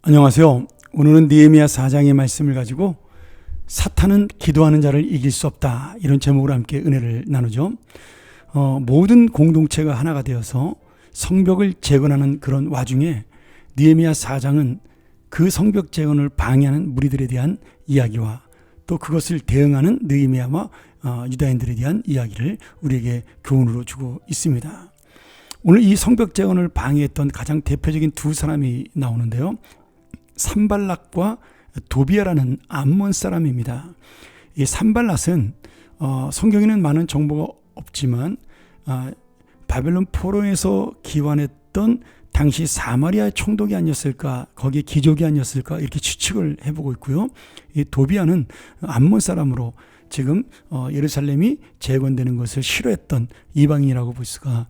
안녕하세요. 오늘은 느헤미야 4장의 말씀을 가지고 사탄은 기도하는 자를 이길 수 없다, 이런 제목으로 함께 은혜를 나누죠. 모든 공동체가 하나가 되어서 성벽을 재건하는 그런 와중에 느헤미야 4장은 그 성벽 재건을 방해하는 무리들에 대한 이야기와 또 그것을 대응하는 느헤미야와 유다인들에 대한 이야기를 우리에게 교훈으로 주고 있습니다. 오늘 이 성벽 재건을 방해했던 가장 대표적인 두 사람이 나오는데요. 산발랏과 도비아라는 암몬 사람입니다. 이 산발랏은 성경에는 많은 정보가 없지만 바벨론 포로에서 기환했던 당시 사마리아의 총독이 아니었을까, 거기에 귀족이 아니었을까, 이렇게 추측을 해보고 있고요. 이 도비아는 암몬 사람으로 지금 예루살렘이 재건되는 것을 싫어했던 이방인이라고 볼 수가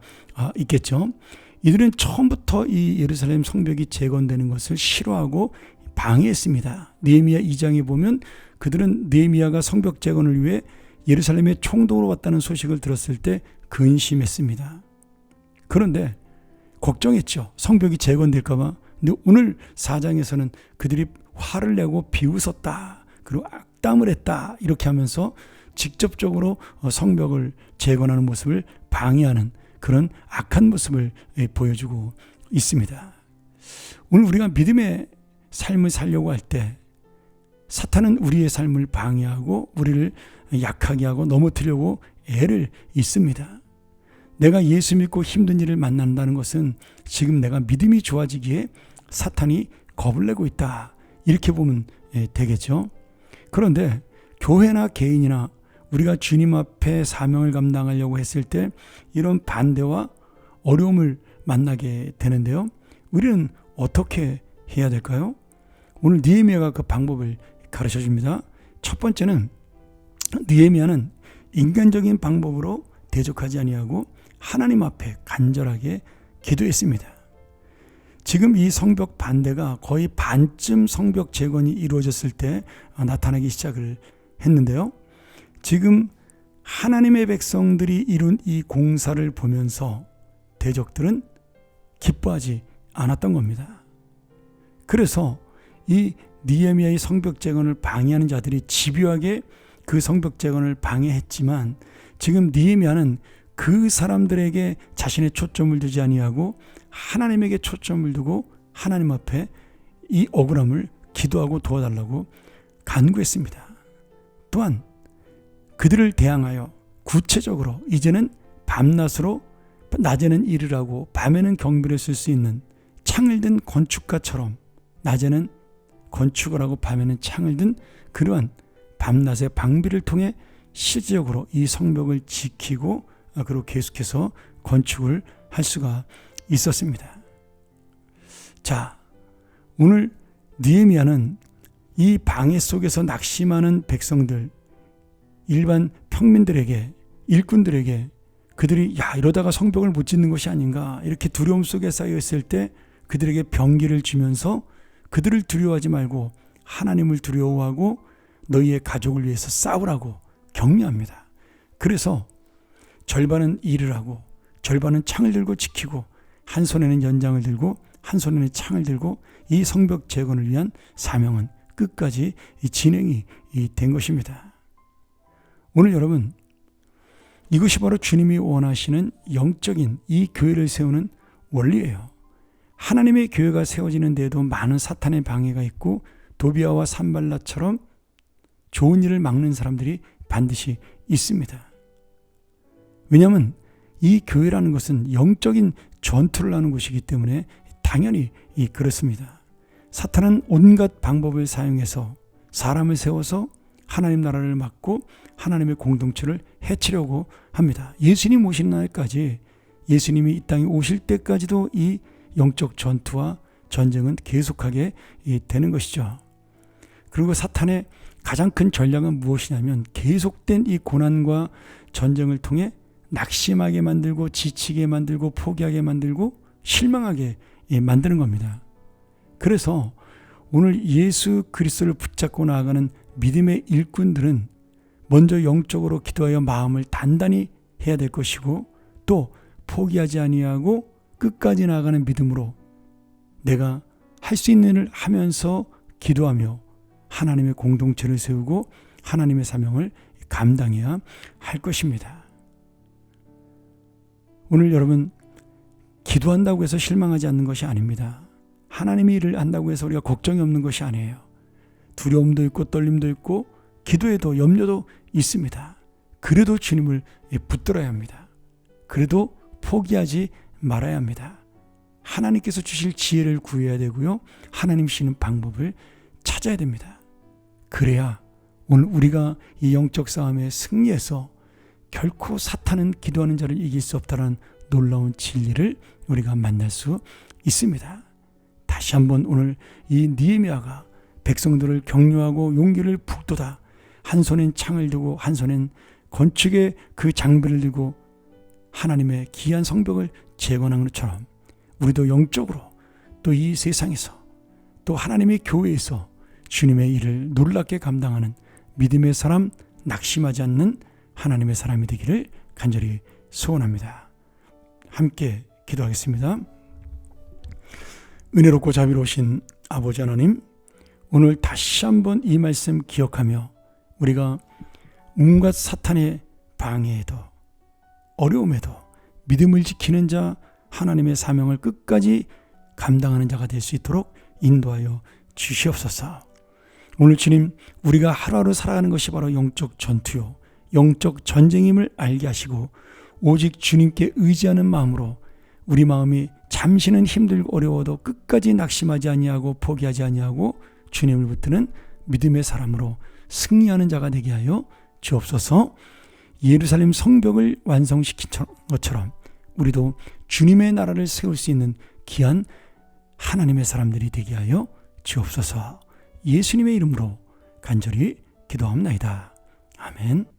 있겠죠. 이들은 처음부터 이 예루살렘 성벽이 재건되는 것을 싫어하고 방해했습니다. 느헤미야 2장에 보면 그들은 느헤미야가 성벽 재건을 위해 예루살렘의 총독으로 왔다는 소식을 들었을 때 근심했습니다. 그런데 걱정했죠. 성벽이 재건될까 봐. 근데 오늘 4장에서는 그들이 화를 내고 비웃었다, 그리고 악담을 했다, 이렇게 하면서 직접적으로 성벽을 재건하는 모습을 방해하는 그런 악한 모습을 보여주고 있습니다. 오늘 우리가 믿음의 삶을 살려고 할 때 사탄은 우리의 삶을 방해하고 우리를 약하게 하고 넘어뜨리려고 애를 있습니다. 내가 예수 믿고 힘든 일을 만난다는 것은 지금 내가 믿음이 좋아지기에 사탄이 겁을 내고 있다, 이렇게 보면 되겠죠. 그런데 교회나 개인이나 우리가 주님 앞에 사명을 감당하려고 했을 때 이런 반대와 어려움을 만나게 되는데요. 우리는 어떻게 해야 될까요? 오늘 느헤미야가 그 방법을 가르쳐 줍니다. 첫 번째는 느헤미야는 인간적인 방법으로 대적하지 아니하고 하나님 앞에 간절하게 기도했습니다. 지금 이 성벽 반대가 거의 반쯤 성벽 재건이 이루어졌을 때 나타나기 시작을 했는데요. 지금 하나님의 백성들이 이룬 이 공사를 보면서 대적들은 기뻐하지 않았던 겁니다. 그래서 이 느헤미야의 성벽 재건을 방해하는 자들이 집요하게 그 성벽 재건을 방해했지만 지금 느헤미야는 그 사람들에게 자신의 초점을 두지 아니하고 하나님에게 초점을 두고 하나님 앞에 이 억울함을 기도하고 도와달라고 간구했습니다. 또한 그들을 대항하여 구체적으로 이제는 밤낮으로, 낮에는 일을 하고 밤에는 경비를 쓸 수 있는 창을 든 건축가처럼 낮에는 건축을 하고 밤에는 창을 든 그러한 밤낮의 방비를 통해 실질적으로 이 성벽을 지키고 그리고 계속해서 건축을 할 수가 있었습니다. 자, 오늘 느헤미야는 이 방해 속에서 낙심하는 백성들, 일반 평민들에게, 일꾼들에게 그들이 이러다가 성벽을 못 짓는 것이 아닌가, 이렇게 두려움 속에 쌓여 있을 때 그들에게 병기를 주면서 그들을 두려워하지 말고 하나님을 두려워하고 너희의 가족을 위해서 싸우라고 격려합니다. 그래서 절반은 일을 하고 절반은 창을 들고 지키고 한 손에는 연장을 들고 한 손에는 창을 들고 이 성벽 재건을 위한 사명은 끝까지 진행이 된 것입니다. 오늘 여러분, 이것이 바로 주님이 원하시는 영적인 이 교회를 세우는 원리예요. 하나님의 교회가 세워지는 데에도 많은 사탄의 방해가 있고 도비아와 산발랏처럼 좋은 일을 막는 사람들이 반드시 있습니다. 왜냐하면 이 교회라는 것은 영적인 전투를 하는 곳이기 때문에 당연히 그렇습니다. 사탄은 온갖 방법을 사용해서 사람을 세워서 하나님 나라를 막고 하나님의 공동체를 해치려고 합니다. 예수님 오시는 날까지, 예수님이 이 땅에 오실 때까지도 이 영적 전투와 전쟁은 계속하게 되는 것이죠. 그리고 사탄의 가장 큰 전략은 무엇이냐면 계속된 이 고난과 전쟁을 통해 낙심하게 만들고 지치게 만들고 포기하게 만들고 실망하게 만드는 겁니다. 그래서 오늘 예수 그리스도를 붙잡고 나아가는 믿음의 일꾼들은 먼저 영적으로 기도하여 마음을 단단히 해야 될 것이고 또 포기하지 아니하고 끝까지 나아가는 믿음으로 내가 할 수 있는 일을 하면서 기도하며 하나님의 공동체를 세우고 하나님의 사명을 감당해야 할 것입니다. 오늘 여러분, 기도한다고 해서 실망하지 않는 것이 아닙니다. 하나님의 일을 한다고 해서 우리가 걱정이 없는 것이 아니에요. 두려움도 있고 떨림도 있고 기도에도 염려도 있습니다. 그래도 주님을 붙들어야 합니다. 그래도 포기하지 말아야 합니다. 하나님께서 주실 지혜를 구해야 되고요. 하나님 주시는 방법을 찾아야 됩니다. 그래야 오늘 우리가 이 영적 싸움에 승리해서 결코 사탄은 기도하는 자를 이길 수 없다는 놀라운 진리를 우리가 만날 수 있습니다. 다시 한번 오늘 이 느헤미야가 백성들을 격려하고 용기를 북돋아 한 손엔 창을 들고 한 손엔 건축의 그 장비를 들고 하나님의 귀한 성벽을 재건한 것처럼 우리도 영적으로 또 이 세상에서 또 하나님의 교회에서 주님의 일을 놀랍게 감당하는 믿음의 사람, 낙심하지 않는 하나님의 사람이 되기를 간절히 소원합니다. 함께 기도하겠습니다. 은혜롭고 자비로우신 아버지 하나님, 오늘 다시 한번 이 말씀 기억하며 우리가 온갖 사탄의 방해에도 어려움에도 믿음을 지키는 자, 하나님의 사명을 끝까지 감당하는 자가 될 수 있도록 인도하여 주시옵소서. 오늘 주님, 우리가 하루하루 살아가는 것이 바로 영적 전투요, 영적 전쟁임을 알게 하시고 오직 주님께 의지하는 마음으로 우리 마음이 잠시는 힘들고 어려워도 끝까지 낙심하지 아니하고 포기하지 아니하고 주님을 붙드는 믿음의 사람으로 승리하는 자가 되게 하여 주옵소서. 예루살렘 성벽을 완성시킨 것처럼 우리도 주님의 나라를 세울 수 있는 귀한 하나님의 사람들이 되게 하여 주옵소서. 예수님의 이름으로 간절히 기도합니다. 아멘.